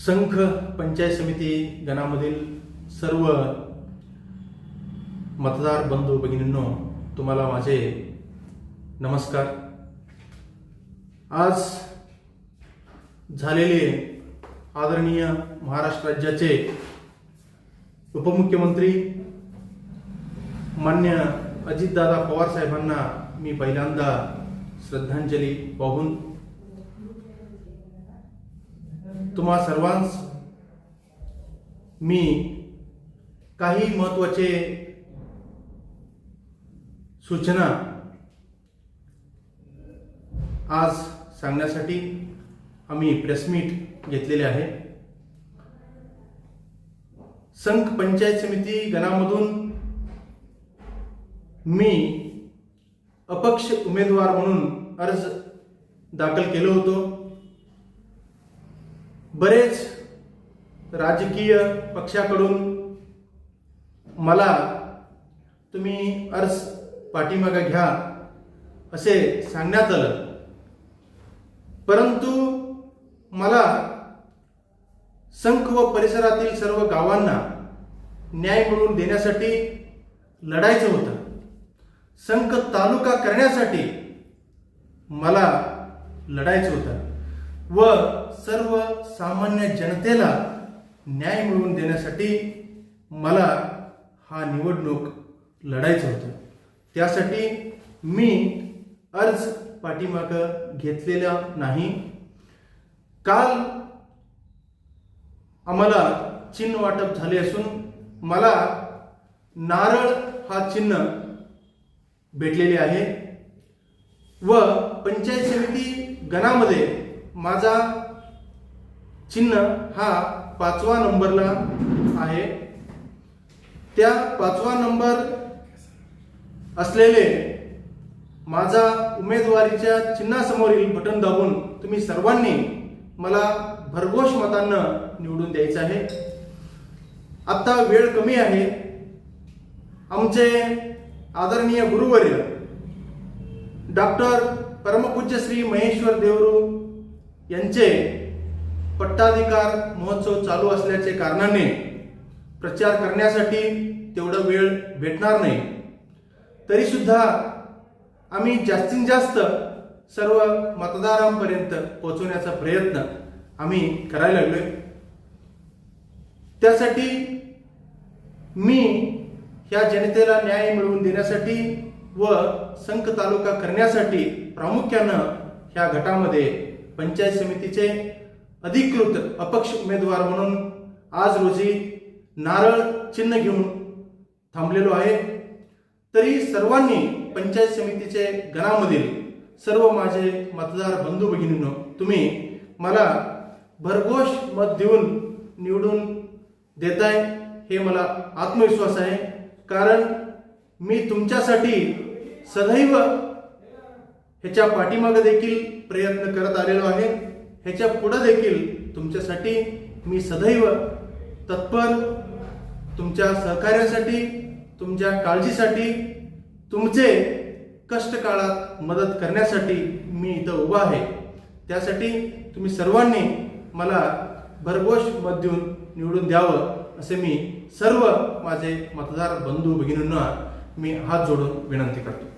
संघ पंचायत समिती गणामधील सर्व मतदार बंधू भगिनींनो, तुम्हाला माझे नमस्कार. आज झालेले आदरणीय महाराष्ट्र राज्याचे उपमुख्यमंत्री मान्य अजितदादा पवार साहेबांना मी पहिल्यांदा श्रद्धांजली वाहून तुम्हा सर्वांस मी काही महत्त्वाचे सूचना आज सांगण्यासाठी आम्ही प्रेस मीट घेतलेले आहे. संघ पंचायत समिती गणामधून मी अपक्ष उमेदवार म्हणून अर्ज दाखल केलं होतं. बरेच राजकीय पक्षाकडून मला तुम्ही अर्ज पाठीमागे घ्या असे सांगण्यात आलं, परंतु मला संघ व परिसरातील सर्व गावांना न्याय मिळवून देण्यासाठी लढायचं होतं. संघ तालुका करण्यासाठी मला लढायचं होतं व सर्व सामान्य जनतेला न्याय मिळवून देण्यासाठी मला हा निवडणूक लढायचं होतं. त्यासाठी मी अर्ज पाठीमागं घेतलेला नाही. काल आम्हाला चिन्ह वाटप झाले असून मला नारळ हा चिन्ह भेटलेले आहे व पंचायत समिती गणामध्ये माझा चिन्ह हा 5वा नंबरला आहे. त्या 5वा नंबर असलेले माझा उमेदवारीच्या चिन्हासमोरील बटन दाबून तुम्ही सर्वांनी मला भरघोष मतांना निवडून द्यायचं आहे. आता वेळ कमी आहे. आमचे आदरणीय गुरुवर्य डॉक्टर परमपूज्य श्री महेश्वर देवरू यांचे पट्टाधिकार महोत्सव चालू असल्याचे कारणाने प्रचार करण्यासाठी तेवढा वेळ भेटणार नाही. तरी सुद्धा आम्ही जास्तीत जास्त सर्व मतदारांपर्यंत पोहोचवण्याचा प्रयत्न आम्ही करायला लागलोय. त्यासाठी मी ह्या जनतेला न्याय मिळवून देण्यासाठी व संघ तालुका करण्यासाठी प्रामुख्यानं ह्या गटामध्ये पंचायत समितीचे अधिकृत अपक्ष उमेदवार म्हणून आज रोजी नारळ चिन्ह घेऊन थांबलेलो आहे. तरी सर्वांनी पंचायत समितीचे गणामधील सर्व माझे मतदार बंधू भगिनींनो, तुम्ही मला भरघोष मत देऊन निवडून देताय हे मला आत्मविश्वास आहे. कारण मी तुमच्यासाठी सदैव ह्याच्या पाठीमागे देखील प्रयत्न करत आलेलो आहे. ह्याच्या पुढे देखील तुमच्यासाठी मी सदैव तत्पर, तुमच्या सहकार्यासाठी, तुमच्या काळजीसाठी, तुमचे कष्ट काळात मदत करण्यासाठी मी इथं उभा आहे. त्यासाठी तुम्ही सर्वांनी मला भरघोष मत देऊन निवडून द्यावं असे मी सर्व माझे मतदार बंधू भगिनींना मी हात जोडून विनंती करतो.